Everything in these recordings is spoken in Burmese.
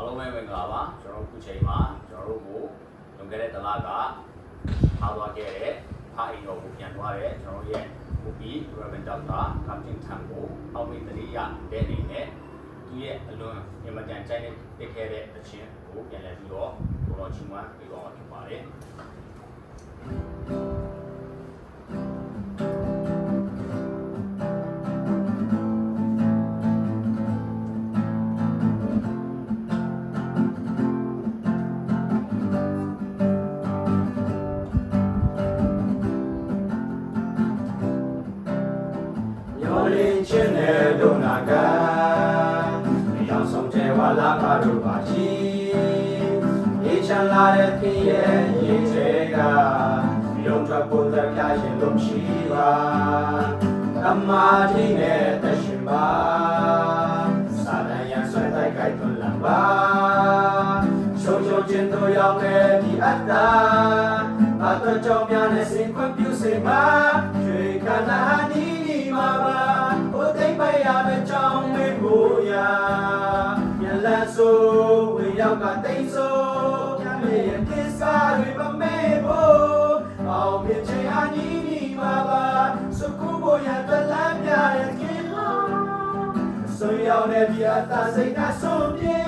အားလုံးပဲမင်္ဂလာပါကျွန်တော်ခုချိန်မှာကျွန်တော်တို့ကိုလွန်ခဲ့တဲ့တလကထားသွားခဲ့တဲ့ဖာအိမ်တော်ကိုပြန်သွားတဲ့ကျွန်တော်ရဲ့ဘူပီ Reverend Dr. Captain Tan ကိုအောက်မေ့တတိယတဲ့အနေနဲ့သူရဲ့အလွန်အင်မတန်ကြိုက်တဲ့ခဲ့တဲ့အချင်းကိုပြန်လည်ပြီးတော့ကိုတော်ချီးမွမ်းပေးတော့မှာဖြစ်ပါတယ်ချင်းနဲ့လုံနာကရောင်ဆောင်တဲ့ဝါလာပါတို့ပါကြီးရေချမ်းလာတဲ့ခင်ရဲ့ရေတွေကရုံထွက်ပေါ်တဲ့ပြရှင်လုံးရှိပါတမာတိနဲ့တရှင်ပါစာတန်ရန်ဆွဲတိုက်ခိုက်သွန်လံပါရှုံရှုံချင်းတို့ရောက်တဲ့ဒီအတ္တအတကြောင့်များနဲ့စင်ခွင့်ပြုစေမှာရွှေခန္ဓာနီးမှာပါသိမ့်မရမယ့်ကြောင်းမေးဖို့ရာညလန်းဆိုဝေရောက်ကတိတ်ဆိုညမေရဲ့ကိစ္စတွေမမေ့ဖို့အောင်မြင်ချင်အနီးနီးပါပါစုခုဖို့ရတလမ်းပြတဲ့ခင်ဆိုရောက်တဲ့ပြတ်သားစိတ်ကဆုံးပြေ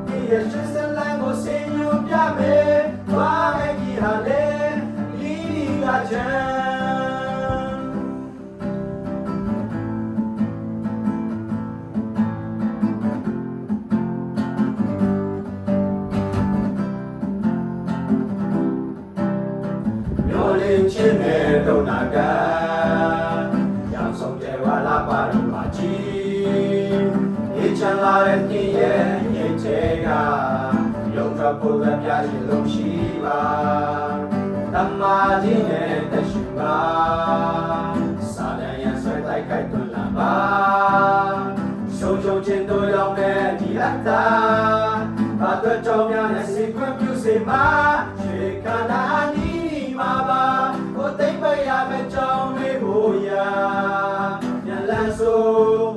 ဒီရဲ့ရှင်းစလမ်းကိုဆင်ညွှန်ပြမယ်ဘာပဲကြီးဟာလေဒီကချမ်းချင်းနဲ့လုံနာကရောင်ဆောင်တဲ့ဝါလာပါတို့ပါကြီးရေချမ်းလာတဲ့ခင်ရဲ့ရေချဲကရုံထွက်ပေါ်တဲ့ပြရှင်လုံးရှိပါတမာတိနဲ့တရှိပါစာတန်ရန်ဆွဲတိုက်ခိုက်သွန်လာပါရှုံရှုံချင်းတို့ရောက်တဲ့ဒီအတ္တဘာတို့ကြောင့်များနဲ့စိတ်ခွင့်ပြုစေမှာရှေခန္ဓာနီးမှာပါသိမ့်မရမယ့်ကြောင်းလေးကိုရာညလန်းဆို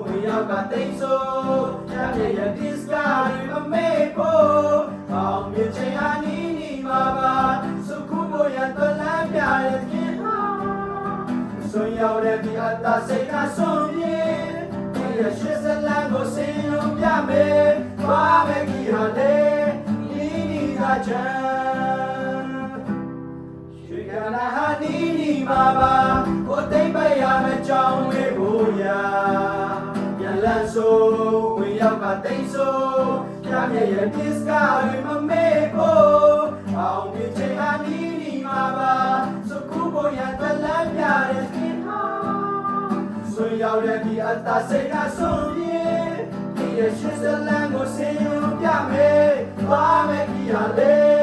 ဝေရောက်ကတိတ်ဆိုညရဲ့ရဲ့ဒီစကားတွေမမေ့ဖို့အောင်မြင်ချင်အနီးနီးမှာပါစုခုဖို့ရတလမ်းပြတဲ့ခင်ဆွန်ရောက်တဲ့ဒီအတ္တစိတ်ကဆုံးပြေဒီရဲ့ရှစ်စလန်းကိုဆင်လို့ပြမယ်ဘာပဲကြီးဟာလေဒီကချမ်းနာဟာနီးမှာပါကိုသိမ့်မရမယ့်ကြောင်းလေးကိုရာညလန်းဆိုဝေရောက်ကတိတ်ဆိုပြမြရဲ့ဒီစကားတွေမမေ့ဖို့အောင်မြင်ချင်အနီးမှာပါစုခုဖို့ရတလမ်းပြတဲ့ခင်ဟာဆွေရောက်တဲ့ဒီအတ္တစိတ်ကဆုံးပြေဒီရဲ့ရှစ်စလန်းကိုဆင်ယူပြမယ်ဘာမဲ့ကြီးဟာလေ